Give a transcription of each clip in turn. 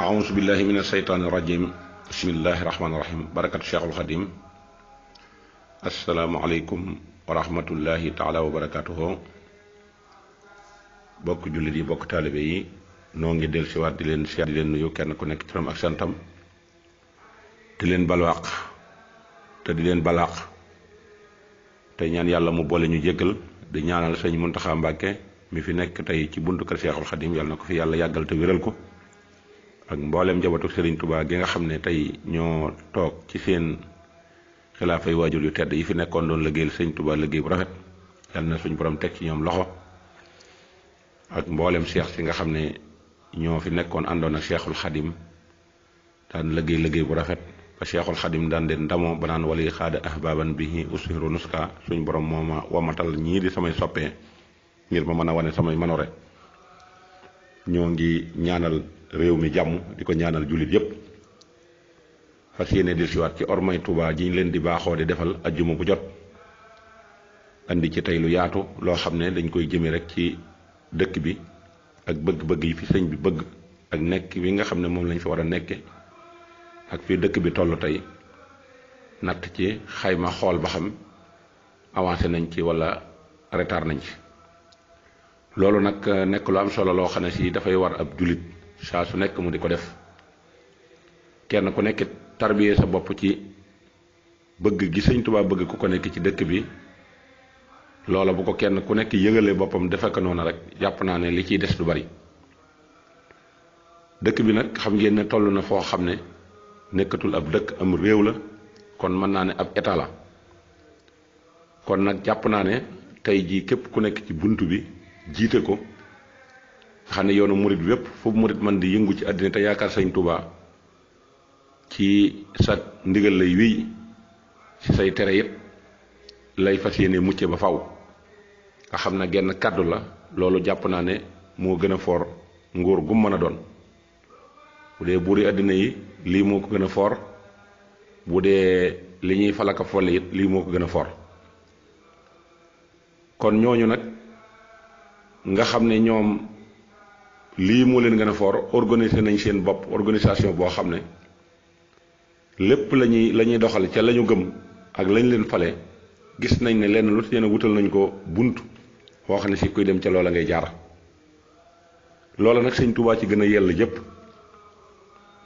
أعوذ بالله من الشيطان الرجيم بسم الله الرحمن الرحيم بركة الشيخ الخديم السلام عليكم ورحمة الله تعالى وبركاته bokk jullit yi bokk taalibe yi noo ngi del si waat di leen seet di leen nuyu kenn ku nekk turam ak santam di leen balwaq te di leen balaq te ñaan yàlla mu boole ñu jéggal di ñaanal sëñ Muntaxa Mbàkke mi fi nekk tey ci buntu kër Cheikhul Khadim yàlla na ko fi yàlla yàggal te wéral ko ak mboolem njabootu Serigne Touba gi nga xam ne tey ñoo toog ci seen xilaafay waajur yu tedd yi fi nekkoon doon liggéeyal Serigne Touba liggéey bu rafet yàlla na suñu borom teg ci ñoom loxo ak mboolem cheikh si nga xam ne ñoo fi nekkoon àndoon ak Cheikhul Khadim daan liggéey bu rafet ba Cheikhul Khadim daan leen ndamoo ba naan wali xaada ahbaban bihi ushiru nuska suñ borom moo ma wamatal ñii di samay soppee ngir ma mën a wane samay manore ñoo ngi ñaanal réew mi jàmm di ko ñaanal jullit yépp fas yéene di siwaat ci ormay Touba ji ñu leen di baaxoo di defal ajjuma bu jot andi ci tey lu yaatu loo xam ne dañ koy jëme rek ci dëkk bi ak bëgg-bëgg yi fi sëñ bi bëgg ak nekk bi nga xam ne moom lañ fi war a nekke ak fii dëkk bi toll tey natt ci xayma xool ba xam avancé nañ ci wala retard nañ ci loolu nag nekk lu am solo loo xam ne si dafay war ab jullit saa su nekk mu di ko def kenn ku nekk tarbiyee sa bopp ci bëgg gi sëñ Tuubaa bëgg ku ko nekk ci dëkk bi loola bu ko kenn ku nekk yëgalee boppam defe ko noonu rek jàpp naa ne li ciy des du bari dëkk bi nag xam ngeen ne toll na foo xam ne nekkatul ab dëkk am réew la kon mën naa ne ab état la kon nag jàpp naa ne tey jii képp ku nekk ci bunt bi jiite ko xam ne yoonu murit bi yépp foofu murit man di yëngu ci àddina te yaakaar sëñ Tuubaa ci sa ndigal lay wéy ci say tere yépp lay fas yéene mucce ba faw nga xam ne genn kàddu la loolu jàpp naa ne moo gën a foor nguur gu mën a doon bu dee buuri àddina yi lii moo ko gën a foor bu dee li ñuy falaka folle it lii moo ko gën a foor kon ñooñu nag nga xam ne ñoom lii moo leen gën a foor organiser nañ seen bopp organisation boo xam ne lépp la ñuy doxal ca la ñu gëm ak lañ leen fale gis nañ ne lenn lu ci ne wutal nañ ko bunt boo xam ne si kuy dem ca loola ngay jaar loola nag sëñ Tuubaa ci gën a yell yépp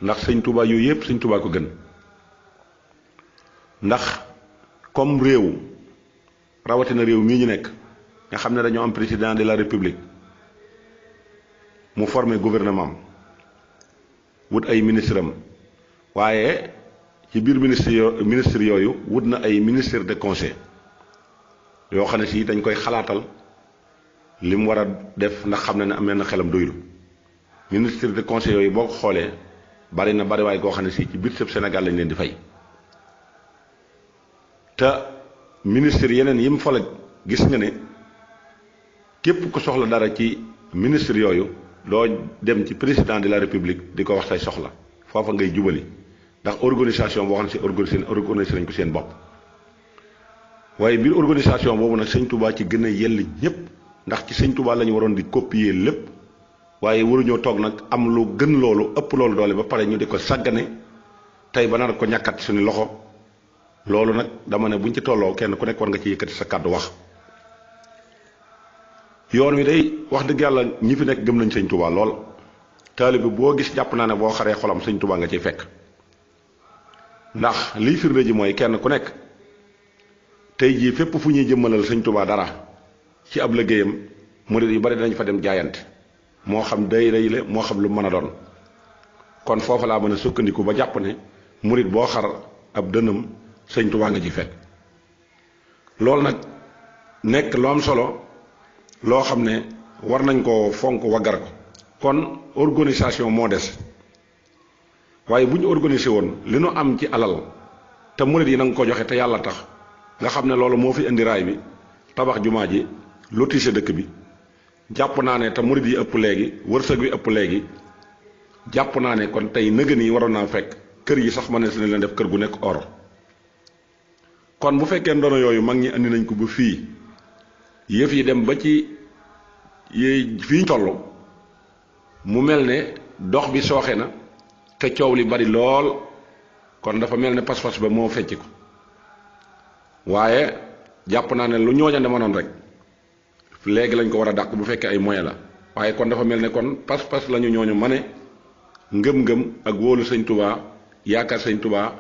ndax sëñ Tuubaa yooyu yépp sëñ Tuubaa ko gën ndax comme réew rawatina réew mii ñu nekk nga xam ne dañoo am président de la république mu formé gouvernement wut ay ministre am waaye ci biir ministre yooyu wut na ay ministère de conseil yoo xam ne si dañ koy xalaatal li mu war a def ndax xam ne am na xelam doyul ministre de conseil yooyu boo ko xoolee bari na bari waaye koo xam ne si ci biir sëb Sénégal lañ leen di fay te ministre yeneen yi mu fa la gis nga ne képp ku soxla dara ci ministre yooyu doo dem ci président de la république di ko wax say soxla foofa ngay jubali ndax organisation boo xam ne si organisé nañ ko seen bopp waaye biir organisation boobu nag sëñ Touba ci gën a yell ñëpp ndax ci sëñ Touba la ñu waroon di copier lépp waaye waruñoo toog nag am lu gën loolu ëpp loolu doole ba pare ñu di ko sàggane tey ba nar ko ñàkkat suñu loxo loolu nag dama ne buñ ci tolloo kenn ku nekk war nga ci yëkkati sa kàddu wax yoon wi day wax dëgg yàlla ñi fi nekk gëm nañ sëñ Touba lool taalibe boo gis jàpp naa ne boo xaree xolam sëñ Touba nga ciy fekk ndax liy firnde ji mooy kenn ku nekk tey jii fépp fu ñuy jëmmalal sëñ Touba dara ci ab liggéeyam murid yu bari danañ fa dem jaayante moo xam day la moo xam lu mën a doon kon foofa laa mën a sukkandiku ba jàpp ne murid boo xar ab dënam sëñ Touba nga ci fekk loolu nag nekk lu am solo loo xam ne war nañ koo fonk waggar ko kon organisation moo des waaye bu ñu organisé woon li nu am ci alal te murid yi na nga ko joxe te yàlla tax nga xam ne loolu moo fi indi raay bi tabax jumaa ji lotissé dëkk bi jàpp naa ne te murid yi ëpp léegi wërsëg wi ëpp léegi jàpp naa ne kon tey nëgën yi waroon naa fekk kër yi sax mënees na leen def kër gu nekk or kon bu fekkee ndono yooyu mag ñi andi nañ ko ba fii yëf yi dem ba ci fii ñu toll mu mel ne dox bi sooxe na te coow li bari lool kon dafa mel ne pas-pas ba moo fecc ko waaye jàpp naa ne lu ñooña mënoon rek léegi lañ ko war a dàq bu fekkee ay moyen la waaye kon dafa mel ne kon pas-pas lañu ñooñu ma ne ngëm-ngëm ak wóolu sëñ Tuubaa yaakaar sëñ Tuubaa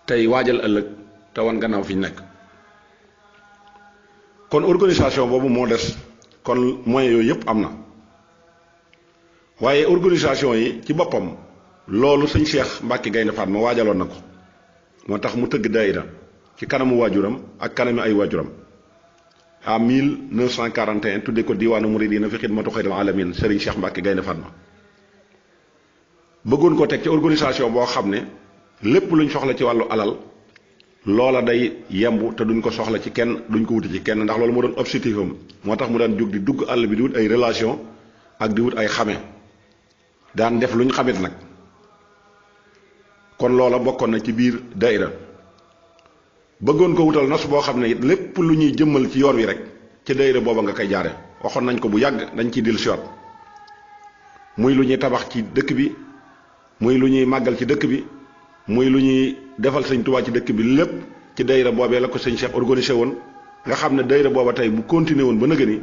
tey waajal ëllëg te wan gannaaw fi ñu nekk kon organisation boobu moo des kon moyens yooyu yëpp am na waaye organisation yi ci boppam loolu sëñ Cheikh Mbacke Gaynde Fatma waajaloon na ko moo tax mu tëgg daayira ci kanamu waajuram ak kanami ay waajuram en 1941 tuddee ko diwaanu muridina fi xidmatu xayril alamin Serigne Cheikh Mbacke Gaynde Fatma bëggoon ko teg ci organisation boo xam ne lépp luñ soxla ci wàllu alal loola day yemb te duñ ko soxla ci kenn duñ ko wuti ci kenn ndax loolu moo doon objectif am moo tax mu daan jóg di dugg àll bi di wut ay relation ak di wut ay xame daan def luñ xamit nag kon loola bokkoon na ci biir daayira bëggoon ko wutal nos boo xam ne it lépp lu ñuy jëmmal ci yoon wi rek ci daayira booba nga koy jaare waxoon nañ ko bu yàgg dañ ciy dil siwaat muy lu ñuy tabax ci dëkk bi muy lu ñuy màggal ci dëkk bi muy lu ñuy defal sëñ Tuubaa ci dëkk bi lépp ci daayira boobee la ko sëñ Cheikh organisé woon nga xam ne daayira booba tey bu continué woon ba nëgë ni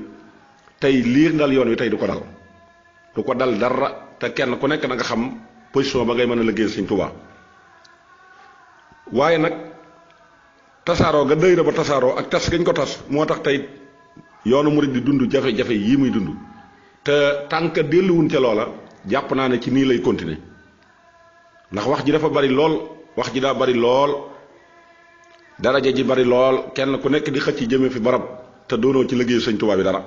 tey lii dal yoon wi tey du ko dal dara te kenn ku nekk na nga xam position ba ngay mën a liggéeyal sëñ Tuubaa waaye nag tasaaroo ga daayira ba tasaaroo ak tas gañ ko tas moo tax tey yoonu murid di dund jafe-jafe yii muy dund te tànk delluwun ca loola jàpp naa ne ci nii lay continuer ndax wax ji dafa bari lool wax ji daa bari lool daraja ji bari lool kenn ku nekk di xëcc jëme fi barab te doonoo ci liggéeyu sëñ Tuubaa bi dara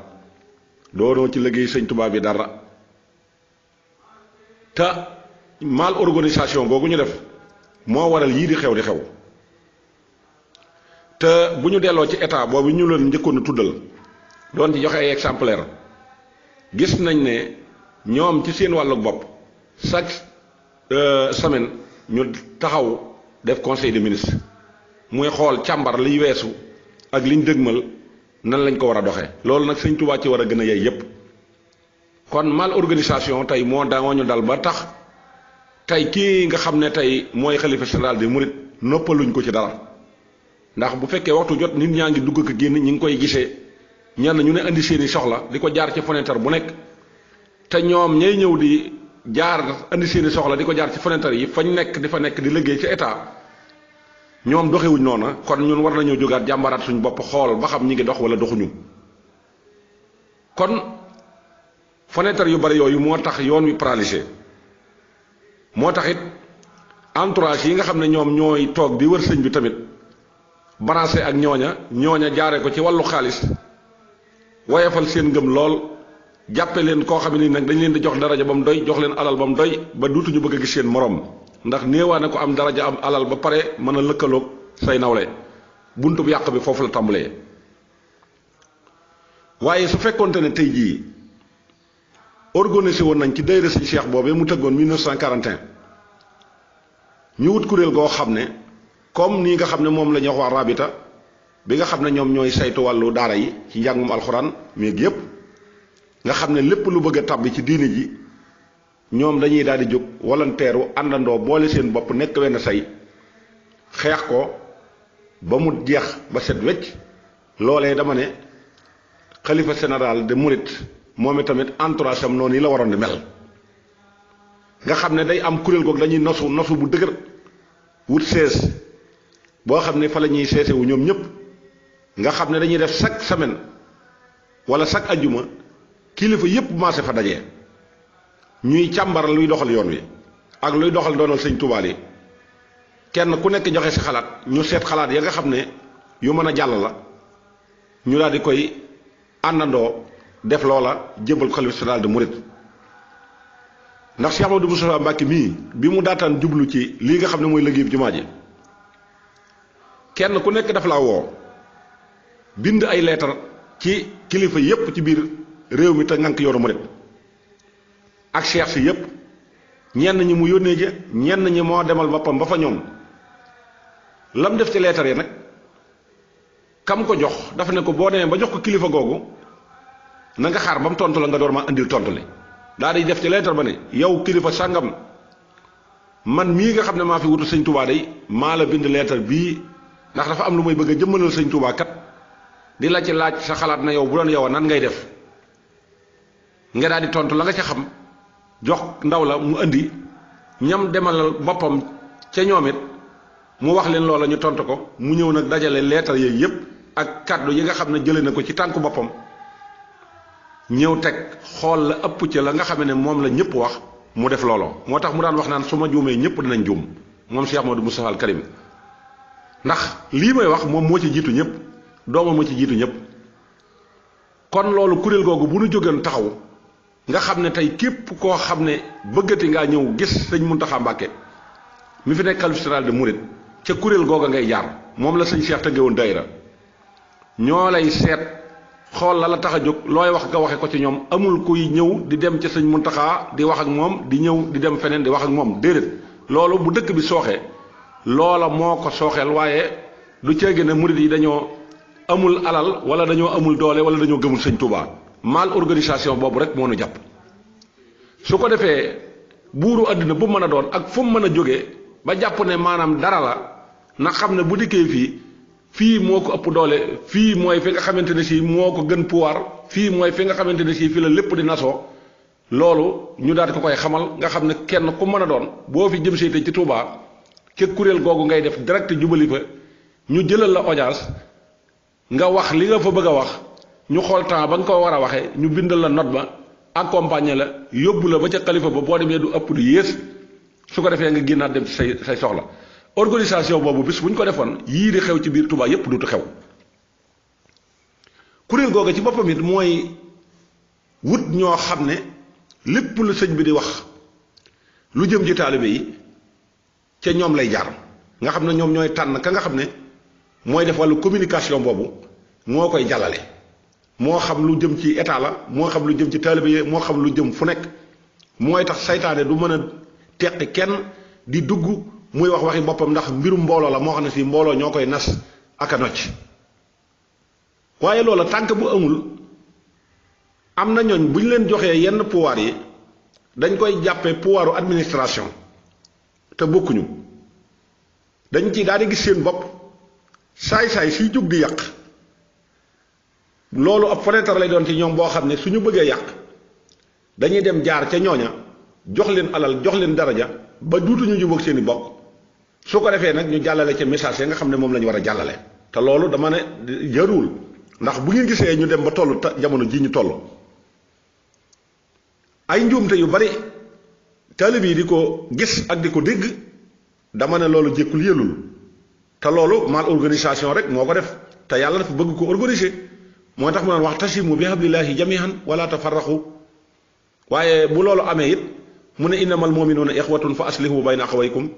doonoo ci liggéeyu sëñ Tuubaa bi dara te mal organisation googu ñu def moo waral yii di xew te bu ñu delloo ci état boobu ñu leen njëkkoon a tuddal doon ci joxe ay exemplaire gis nañ ne ñoom ci seen wàllu bopp chaque semaine ñu taxaw def conseil des ministres muy xool càmbar liy weesu ak liñ dëgmal nan lañ ko war a doxee loolu nag sëñ Tuubaa ci war a gën a yey yépp kon mal organisation tey moo ñu dal ba tax tey kii nga xam ne tey mooy xalifa général des mourides noppaluñ ko ci dara ndax bu fekkee waxtu jot nit ñaa ngi dugg ak génn ñi ngi koy gisee ñenn ñu ne indi seeni soxla di ko jaar ci fenêtre bu nekk te ñoom ñay ñëw di jaar indi seeni soxla di ko jaar ci fenêtre yi fañ nekk di fa nekk di liggéey ci état ñoom doxewuñ noona kon ñun war nañoo jógaat jàmbaraat suñu bopp xool ba xam ñi ngi dox wala doxuñu kon fenêtre yu bari yooyu moo tax yoon wi paralysé moo tax it entourage yi nga xam ne ñoom ñooy toog di wër sëñ bi tamit branché ak ñooña jaare ko ci wàllu xaalis woyefal seen ngëm lool jàppe leen koo xam ne nag dañ leen di jox daraja ba mu doy jox leen alal ba mu doy ba duutuñu bëgg a gis seen morom ndax néewaa na ko am daraja am alal ba pare mën a lëkkaloog say nawle buntu bu yàq bi foofu la tàmbalee waaye su fekkonte ne tey jii organisé woon nañ ci daayira Sëñ Cheikh boobee mu tëggoon 1941 ñu wut kuréel goo xam ne comme nii nga xam ne moom la ñuy wax waa rabita bi nga xam ne ñoom ñooy saytu wàllu daara yi ci njàngum alxuraan mais yépp nga xam ne lépp lu bëgg a tàbbi ci diine ji ñoom dañuy daal di jóg volontaire àndandoo boole seen bopp nekk wenn say xeex ko ba mu jeex ba set wecc loolee dama ne xalifa général de Mouride moom tamit entourage am noonu yi la waroon di mel nga xam ne day am kuréel googu dañuy nosu bu dëgër wut sees boo xam ne fa la ñuy seese wu ñoom ñëpp nga xam ne dañuy def chaque semaine wala chaque ajjuma kilifa yépp maase fa daje ñuy càmbar luy doxal yoon wi ak luy doxal doonal sëñ Tuubaa yi kenn ku nekk joxe si xalaat ñu seet xalaat ya nga xam ne yu mën a jàll la ñu daal di koy àndandoo def loola jébal xalifa général de Mouride ndax Cheikh Amadou Moustapha Mbacké mii bi mu daataan jublu ci lii nga xam ne mooy liggéeyu jumaa ji kenn ku nekk daf laa woo bind ay leetar ci kilifa yépp ci biir réew mi te ngànk yoonu Mouride ak cheikh si yépp ñenn ñi mu yónnee ja ñenn ñi moo demal boppam ba fa ñoom lam def ci leetar yi nag kam ko jox dafa ne ko boo demee ba jox ko kilifa googu na nga xaar ba mu tontu la nga door ma andil tontu li daa di def ci lettre ba ne yow kilifa sàngam man mii nga xam ne maa fi wutu sëñ Touba day maa la bind lettre bii ndax dafa am lu may bëgg a jëmmalal sëñ Touba kat di la ci laaj sa xalaat na yow bu doon yow nan ngay def nga daal di tontu la nga ca xam jox ndaw la mu andi ñam demalal boppam ca ñoom it mu wax leen loola ñu tontu ko mu ñëw nag dajale lettre yooyu yëpp ak kàddu yi nga xam ne jëlee na ko ci tànku boppam ñëw teg xool la ëpp ca la nga xam ne moom la ñëpp wax mu def looloo moo tax mu daan wax naan su ma juumee ñëpp dinañ juum moom Cheikh Ahmadou Moustapha al Karim ndax lii may wax moom moo ci jiitu ñëpp doomam moo ci jiitu ñëpp kon loolu kuréel googu bu nu jógeen taxaw nga xam ne tey képp koo xam ne bëggati ngaa ñëw gis sëñ Mountakha Mbacké mi fi nekk xalifa général de Mouride ca kuréel googa ngay jaar moom la sëñ Cheikh tëgge woon daayira ñoo lay seet xool la tax a jóg looy wax nga waxe ko ci ñoom amul kuy ñëw di dem ca sëñ Mountakha di wax ak moom di ñëw di dem feneen di wax ak moom déedéet loolu bu dëkk bi sooxee loola moo ko sooxeel waaye du ceege ne murid yi dañoo amul alal wala dañoo amul doole wala dañoo gëmul sëñ Touba mal organisation boobu rek moo nu jàpp su ko defee buuru àddina bu mën a doon ak fu mu mën a jógee ba jàpp ne maanaam dara la na xam ne bu dikkee fii moo ko ëpp doole fii mooy fi nga xamante ne si moo ko gën pouvoir fii mooy fi nga xamante ne si fi la lépp di nasoo loolu ñu daal ko koy xamal nga xam ne kenn ku mën a doon boo fi jëm seete ci Touba ca kuréel googu ngay def direct jubali fa ñu jëlal la audience nga wax li nga fa bëgg a wax ñu xool temps ba nga ko war a waxee ñu bindal la note ba accompagner la yóbbu la ba ca xalifa ba boo demee du ëpp du yées su ko defee nga génnaat dem ci say soxla organisation boobu bis bu ñu ko defoon yii di xew ci biir Touba yépp dutu xew kuréel googu ci boppam it mooy wut ñoo xam ne lépp lu sëñ bi di wax lu jëm ci taalibe yi ca ñoom lay jaar nga xam ne ñoom ñooy tànn ka nga xam ne mooy def wàllu communication boobu moo koy jàllale moo xam lu jëm ci état la moo xam lu jëm ci taalibe yi moo xam lu jëm fu nekk mooy tax saytaane du mën a teqi kenn di dugg muy wax waxi boppam ndax mbirum mbooloo la moo xam ne si mbooloo ñoo koy nas ak a nocc waaye loola tànk bu amul am na ñooñ bu ñu leen joxee yenn pouvoir yi dañ koy jàppee pouvoiru administration te bokkuñu dañ ci daal di gis seen bopp saay-saay siy jóg di yàq loolu ab fenêtre lay doon ci ñoom boo xam ne suñu bëggee yàq dañuy dem jaar ca ñooña jox leen alal jox leen daraja ba duutuñu jubóog seen i bokk su ko defee nag ñu jàllale ca message ya nga xam ne moom la ñu war a jàllale te loolu dama ne jaruwul ndax bu ngeen gisee ñu dem ba toll jamono ji ñu toll ay njuumte yu bari taalib yi di ko gis ak di ko dégg dama ne loolu jékkul yëlul te loolu mal organisation rek moo ko def te yàlla dafa bëgg ko organiser moo tax mu naan wax tasimu bi hablillahi jamihan wala tafarraqu waaye bu loolu amee it mu ne innamal mu'minuuna ixwatun fa aslihu bayna axawaykum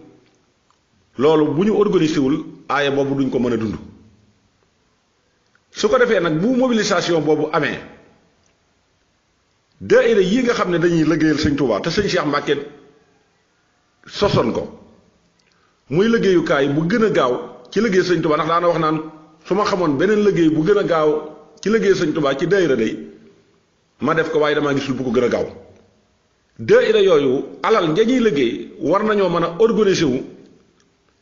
loolu bu ñu organisé wul aaya boobu duñ ko mën a dund su ko defee nag bu mobilisation boobu amee daayira yi nga xam ne dañuy liggéeyal sëñ Touba te sëñ Cheikh Mbacké sosoon ko muy liggéeyukaay bu gën a gaaw ci liggéey sëñ Touba ndax daana wax naan su ma xamoon beneen liggéey bu gën a gaaw ci liggéey sëñ Touba ci daayira day ma def ko waaye damaa gisul bu ko gën a gaaw daayira yooyu alal njañuy liggéey war nañoo mën a organiser wu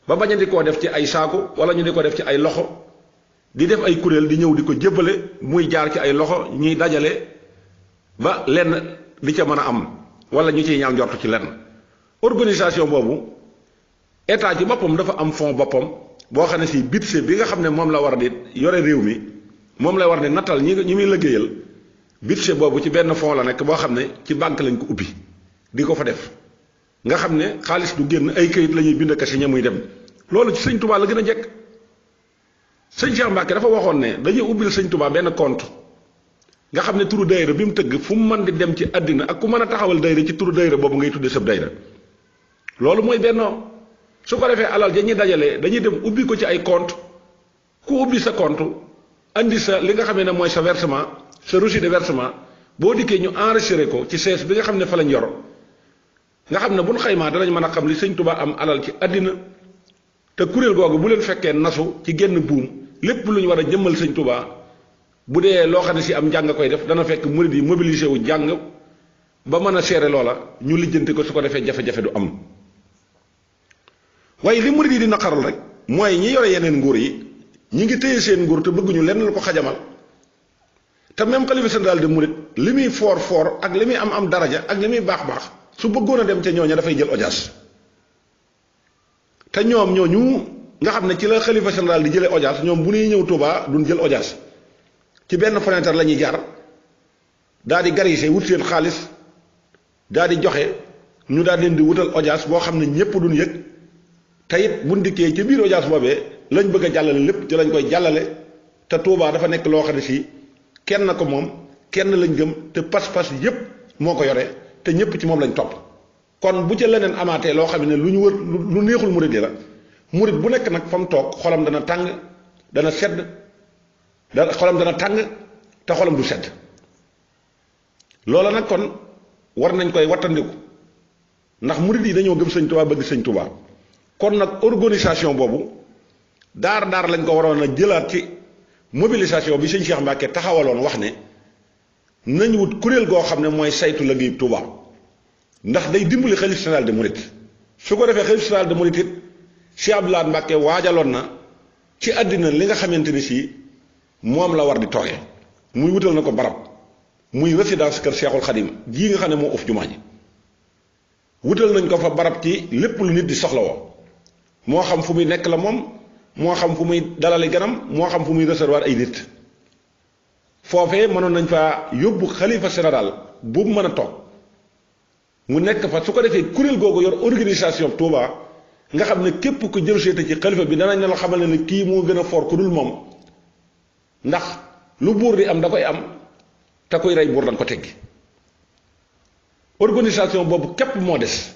ba bañ a di koo def ci ay saako wala ñu di ko def ci ay loxo di def ay kuréel di ñëw di ko jébbale muy jaar ci ay loxo ñuy dajale ba lenn di ca mën a am wala ñu ciy ñaaw njort ci lenn organisation boobu état ci boppam dafa am fond boppam boo xam ne si budget bi nga xam ne moom la war di yore réew mi moom la war di nattal ñi muy liggéeyal budget boobu ci benn fond la nekk boo xam ne ci banque lañ ko ubbi di ko fa def nga xam ne xaalis du génn ay këyit la ñuy bind kasi ña muy dem loolu ci sëñ Touba la gën a jekk sëñ Cheikh Mbacké dafa waxoon ne dañuy ubbil sëñ Touba benn compte nga xam ne turu daayira bi mu tëgg fu mu mën di dem ci àddina ak ku mën a taxawal daayira ci turu daayira boobu ngay tudde sab daayira loolu mooy bennoo su ko defee alal ja ñuy dajalee dañuy dem ubbi ko ci ay compte ku ubbi sa compte andi sa li nga xamee ne mooy sa versement sa reçu de versement boo dikkee ñu enregistré ko ci sees bi nga xam ne fa lañ yor nga xam ne bu ñu xaymaa danañ mën a xam li sëñ Touba am alal ci àddina te kuréel googu bu leen fekkee nasu ci genn buum lépp lu ñu war a jëmmal sëñ Touba bu dee loo xam ne si am njàng koy def dana fekk murid yi mobilisé wu jàng ba mën a seere loola ñu lijjanti ko su ko defee jafe-jafe du am waaye li murid yi di naqarul rek mooy ñi yore yeneen nguur yi ñi ngi téye seen nguur te bëgguñu lenn lu ko xajamal te même xalifa général de murid li muy foor ak li muy am daraja ak li muy baax su bëggoon a dem ca ñooña dafay jël audience te ñoom ñooñu nga xam ne ci la xalifa général di jëlee audience ñoom bu ñuy ñëw Touba duñ jël audience ci benn fenêtre la ñuy jaar daal di garise wut seen xaalis daal di joxe ñu daal leen di wutal audience boo xam ne ñëpp duñ yëg te it buñ dikkee ci biir audience boobee lañ bëgg a jàllale lépp ci lañ koy jàllale te Touba dafa nekk loo xam ne si kenn ko moom kenn lañ gëm te pas-pas yépp moo ko yore te ñëpp ci moom lañ topp kon bu ca leneen amaatee loo xam ne lu ñu wër lu neexul murid yi la murid bu nekk nag fa mu toog xolam dana tàng dana sedd xolam dana tàng te xolam du sedd loola nag kon war nañ koy wattandiku ndax murid yi dañoo gëm sëñ Touba bëgg sëñ Touba kon nag organisation boobu daar lañ ko waroon a jëlaat ci mobilisation bi sëñ Cheikh Mbacke taxawaloon wax ne nañ wut kuréel goo xam ne mooy saytu liggéeyu Touba ndax day dimbali xalif général de Mouride su ko defee xalif général de Mouride it Cheikh Abdou Lahad Mbacke waajaloon na ci àddina li nga xamante ni si moom la war di toogee muy wutal na ko barab muy résidence kër Cheikhul Khadim jii nga xam ne moo uf jumaa ji wutal nañ ko fa barab ci lépp lu nit di soxlawoo moo xam fu muy nekk la moom moo xam fu muy dalali ganam moo xam fu muy recevoir ay nit foofee mënoon nañ fa yóbbu xalifa général bu mu mën a toog mu nekk fa su ko defee kuréel googu yor organisation Touba nga xam ne képp ku jël seete ci xalifa bi danañ la xamal ne kii moo gën a fort ku dul moom ndax lu buur di am da koy am te koy rey buur dañ ko teggi organisation boobu képp moo des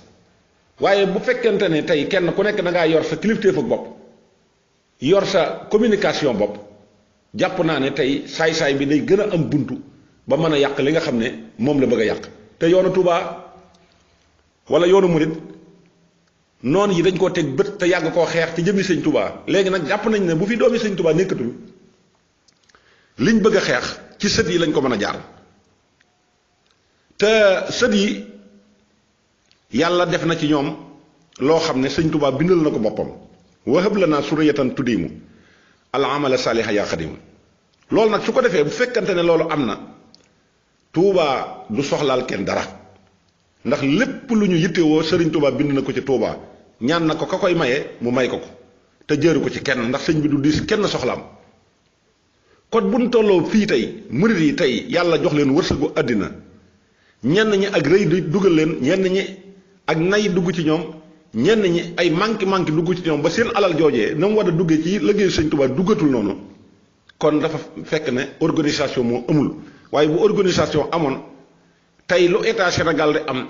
waaye bu fekkente ne tey kenn ku nekk da ngaa yor sa kilifteef ak bopp yor sa communication bopp jàpp naa ne tey saay-saay bi day gën a am buntu ba mën a yàq li nga xam ne moom la bëgg a yàq te yoonu Touba wala yoonu Murid noonu yi dañ koo teg bët te yàgg koo xeex ci jëmmi sëñ Touba léegi nag jàpp nañ ne bu fi doomi sëñ Touba nekkatul liñ bëgg a xeex ci sët yi lañ ko mën a jaar te sët yi yàlla def na ci ñoom loo xam ne sëñ Touba bindal na ko boppam wahab lanaa suriyatan tuddiimu al amala saaliha yaa xadimu loolu nag su ko defee bu fekkante ne loolu am na Touba du soxlaal kenn dara ndax lépp lu ñu yittewoo sëriñ Touba bind na ko ci Touba ñaan na ko ka koy maye mu may ko te jëru ko ci kenn ndax sëñ bi du diis kenn soxlaam kon bu ñu tolloo fii tey murid yi tey yàlla jox leen wërsëgu àddina ñenn ñi ak rëy di dugal leen ñenn ñi ak nay dugg ci ñoom ñenn ñi ay manqué dugg ci ñoom ba seen alal joojee na mu war a duggee ci liggéeyu sëñ Touba duggatul noonu kon dafa fekk ne organisation moo amul waaye bu organisation amoon tey lu état Sénégal di am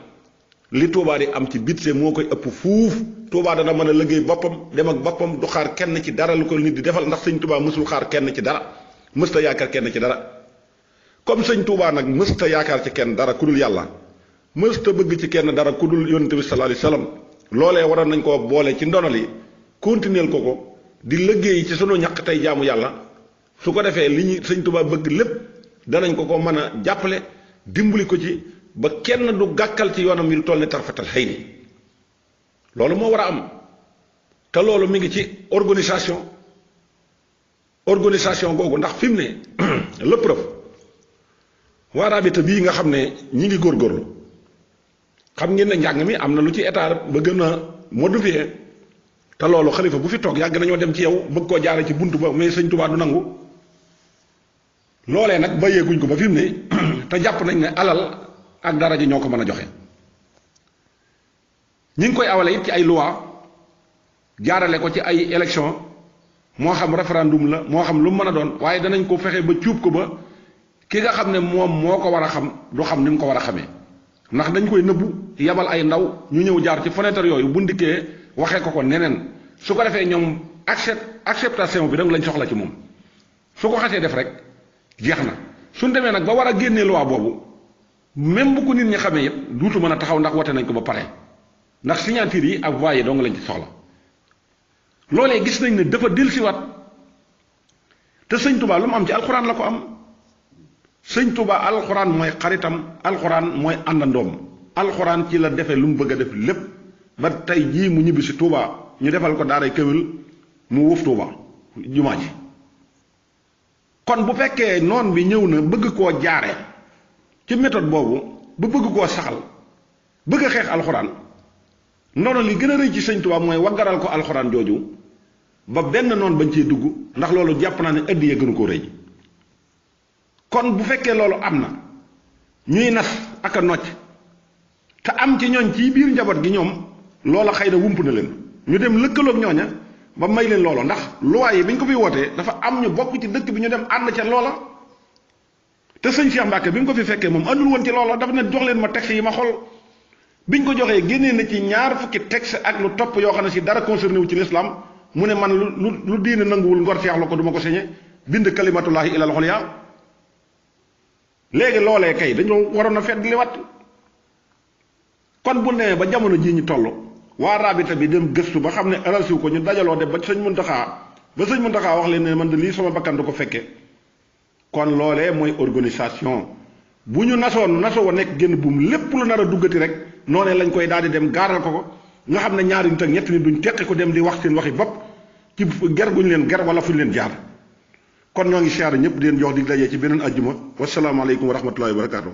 li Touba di am ci budget moo koy ëpp fuuf Touba dana mën a liggéey boppam dem ak boppam du xaar kenn ci dara lu ko nit di defal ndax sëñ Touba mësul xaar kenn ci dara mësta yaakaar kenn ci dara comme sëñ Touba nag mësta yaakaar ci kenn dara ku dul yàlla mësta bëgg ci kenn dara ku dul yonent bi sallallahu alayhi wasallam loolee waroon nañ koo boole ci ndonal yi continuer ko di liggéey ci sunu ñaq tey jaamu yàlla su ko defee li ñu sëñ Touba bëgg lépp danañ ko mën a jàppale dimbali ko ci ba kenn du gàkkal ci yoonam yi lu toll ne tarfatal xëy ni loolu moo war a am te loolu mi ngi ci organisation googu ndax fi mu ne le preuve waa rabita bii nga xam ne ñi ngi góorgóorlu xam ngeen ne njàng mi am na lu ci état ba gën a modifié te loolu xalifa bu fi toog yàgg nañoo dem ci yow bëgg koo jaare ci bunt ba mais sëñ Touba du nangu loolee nag bàyyeeguñ ko ba fi mu ne te jàpp nañ ne alal ak daraja ñoo ko mën a joxe ñi ngi koy awale it ci ay loi jaarale ko ci ay élection moo xam référendum la moo xam lu mu mën a doon waaye danañ ko fexe ba cuub ko ba ki nga xam ne moom moo ko war a xam du xam ni mu ko war a xamee ndax dañ koy nëbbu yabal ay ndaw ñu ñëw jaar ci fenêtre yooyu bu ndikkee waxee ko neneen su ko defee ñoom acceptation bi danga lañ soxla ci moom su ko xasee def rek jeex na suñ demee nag ba war a génnee loi boobu même bu ko nit ñi xamee yëpp duutu mën a taxaw ndax wote nañ ko ba pare ndax signature yi ak voix yi dong lañ ci soxla loolee gis nañ ne dafa dellusiwaat te sëñ Touba lu mu am ci alxuraan la ko am sëñ Touba alxuraan mooy xaritam alxuraan mooy àndandoom alxuraan ci la defee lu mu bëgg a def lépp ba tey jii mu ñibbi si Touba ñu defal ko daaray kéwél mu wuuf Touba jumaa ji kon bu fekkee noon bi ñëw na bëgg koo jaare ci méthode boobu ba bëgg koo saxal bëgg a xeex alxuraan noonu li gën a rëy ci sëñ Touba mooy waggaral ko alxuraan jooju ba benn noon bañ cee dugg ndax loolu jàpp naa ne ëdd ya gënu koo rëy kon bu fekkee loolu am na ñuy nas ak a nocc te am ci ñooñ ci biir njaboot gi ñoom loola xëy na wump na leen ñu dem lëkkaloog ñooña ba may leen loolu ndax loi yi bi ñu ko fi wootee dafa am ñu bokk ci dëkk bi ñu dem ànd ca loola te sëñ Cheikh Mbacke bi mu ko fi fekkee moom àndul woon ci loola dafa ne jox leen ma texte yi ma xool biñ ko joxee génnee na ci ñaar fukki texte ak lu topp yoo xam ne si dara concerné wu ci l'islam mu ne man lu diine nanguwul ngor seex la ko du ma ko sañe bind kalimatullahi ilal xoliya léegi loolee kay dañoo waroon a fedd li wat kon bu nee ba jamono jii ñu toll waa rabita bi dem gëstu ba xam ne arasiw ko ñu dajaloo dem ba sëñ Muntaxa wax leen ne man de lii sama bakkan du ko fekke kon loolee mooy organisation bu ñu nasoo nekk génn buum lépp lu nar a duggati rek noonee lañ koy daal di dem gaaral ko nga xam ne ñaari nit ak ñetti nit duñ teqi ko dem di wax seen waxi bopp ci ger guñ leen ger wala fuñ leen jaar kon ñoo ngi siyaare ñëpp di leen jox di dajee ci beneen ajjuma wasalaamaaleykum wa rahmatullahi wa barakaatu.